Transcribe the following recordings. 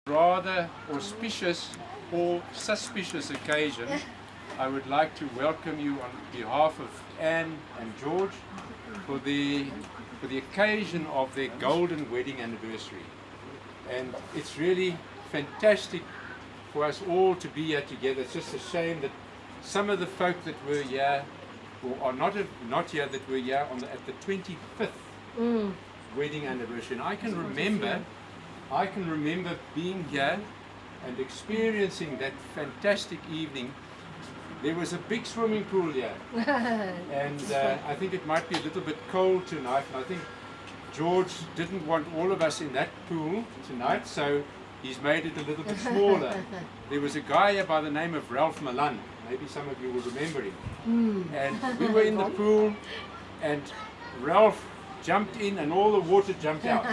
Rather auspicious or suspicious occasion, I would like to welcome you on behalf of Anne and George for the occasion of their golden wedding anniversary. And it's really fantastic for us all to be here together. It's just a shame that some of the folk that were here, or are not here, that were here at the 25th wedding anniversary. And I can remember being here and experiencing that fantastic evening. There was a big swimming pool here, and I think it might be a little bit cold tonight. I think George didn't want all of us in that pool tonight, so he's made it a little bit smaller. There was a guy here by the name of Ralph Malan. Maybe some of you will remember him. And we were in the pool, and Ralph jumped in and all the water jumped out.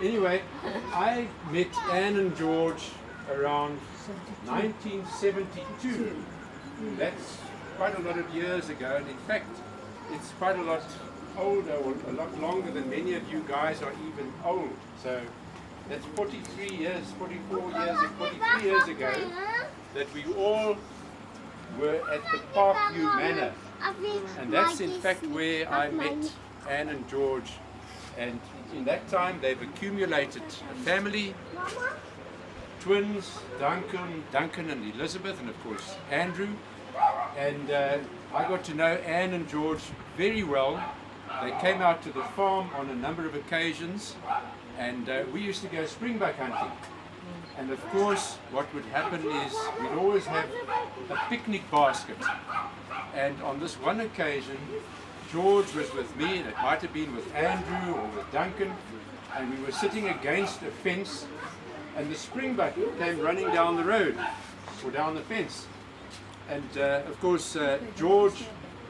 Anyway, I met Anne and George around 1972. That's quite a lot of years ago, and in fact it's quite a lot older, or a lot longer than many of you guys are even old. So that's 43 years, 44 years, and 43 years ago that we all were at the Parkview Manor, and that's in fact where I met Anne and George. And in that time they've accumulated a family, twins, Duncan and Elizabeth, and of course Andrew. And I got to know Anne and George very well. They came out to the farm on a number of occasions, and we used to go springbuck hunting. And of course what would happen is we'd always have a picnic basket. And on this one occasion George was with me, and it might have been with Andrew or with Duncan, and we were sitting against a fence, and the springbuck came running down the road, or down the fence. And of course George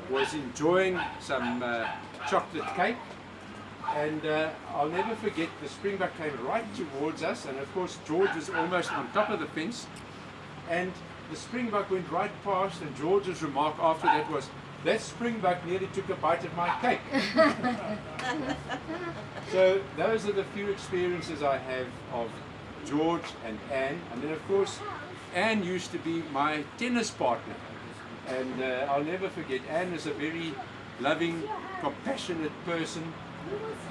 was enjoying some chocolate cake, and I'll never forget, the springbuck came right towards us, and of course George was almost on top of the fence, and the springbuck went right past, and George's remark after that was, "That springbuck nearly took a bite of my cake." So those are the few experiences I have of George and Anne. And then of course Anne used to be my tennis partner, and I'll never forget, Anne is a very loving, compassionate person,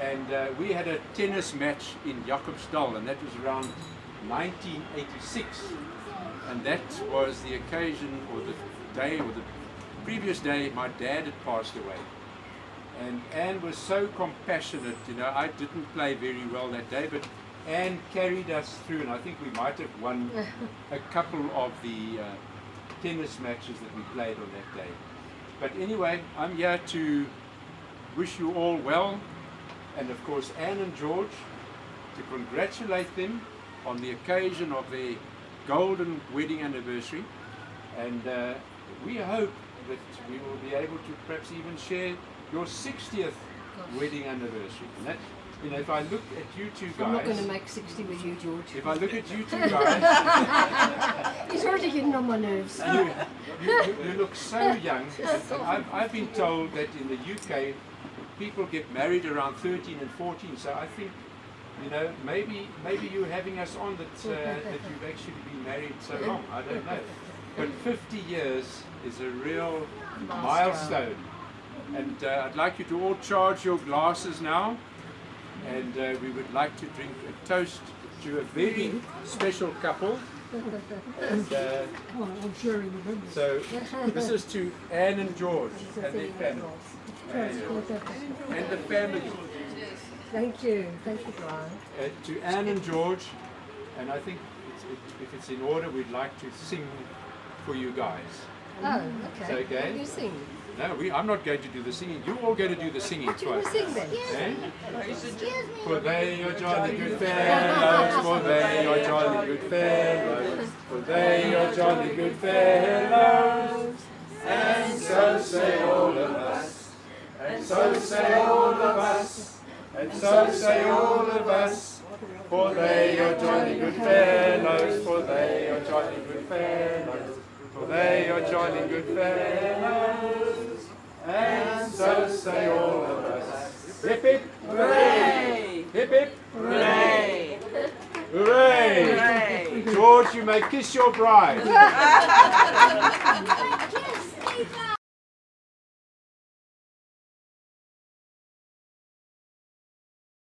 and we had a tennis match in Jacobsdal, and that was around 1986, and that was the occasion, or the day, or the previous day my dad had passed away. And Anne was so compassionate. You know, I didn't play very well that day, but Anne carried us through, and I think we might have won a couple of the tennis matches that we played on that day. But anyway, I'm here to wish you all well, and of course Anne and George, to congratulate them on the occasion of their golden wedding anniversary, and we hope that we will be able to perhaps even share your 60th wedding anniversary. And that, you know, if I look at you two guys... I'm not going to make 60 with you, George. If I look at you two guys... He's already getting on my nerves. You look so young. I've been told that in the UK, people get married around 13 and 14, so I think, you know, maybe you're having us on that you've actually been married so long. I don't know. But 50 years is a real milestone. And I'd like you to all charge your glasses now. And we would like to drink a toast to a very special couple. And, so this is to Anne and George and their family. And the family. Thank you, Brian. To Anne and George, and I think if it's in order, we'd like to sing for you guys. Oh, okay. Is that okay? You sing. No, I'm not going to do the singing. You're all going to do the singing What do you want to sing then? Eh? For they are jolly good fellows, for they are jolly good fellows, for they are jolly good fellows, and so say all of us, and so say all of us, and so say all of us, for they are jolly good fellows, for they are jolly good fellows, for they are jolly good fellows, and so say all of us. Hip hip hooray! Hip hip hooray! Hooray! Hooray. George, you may kiss your bride. Yes,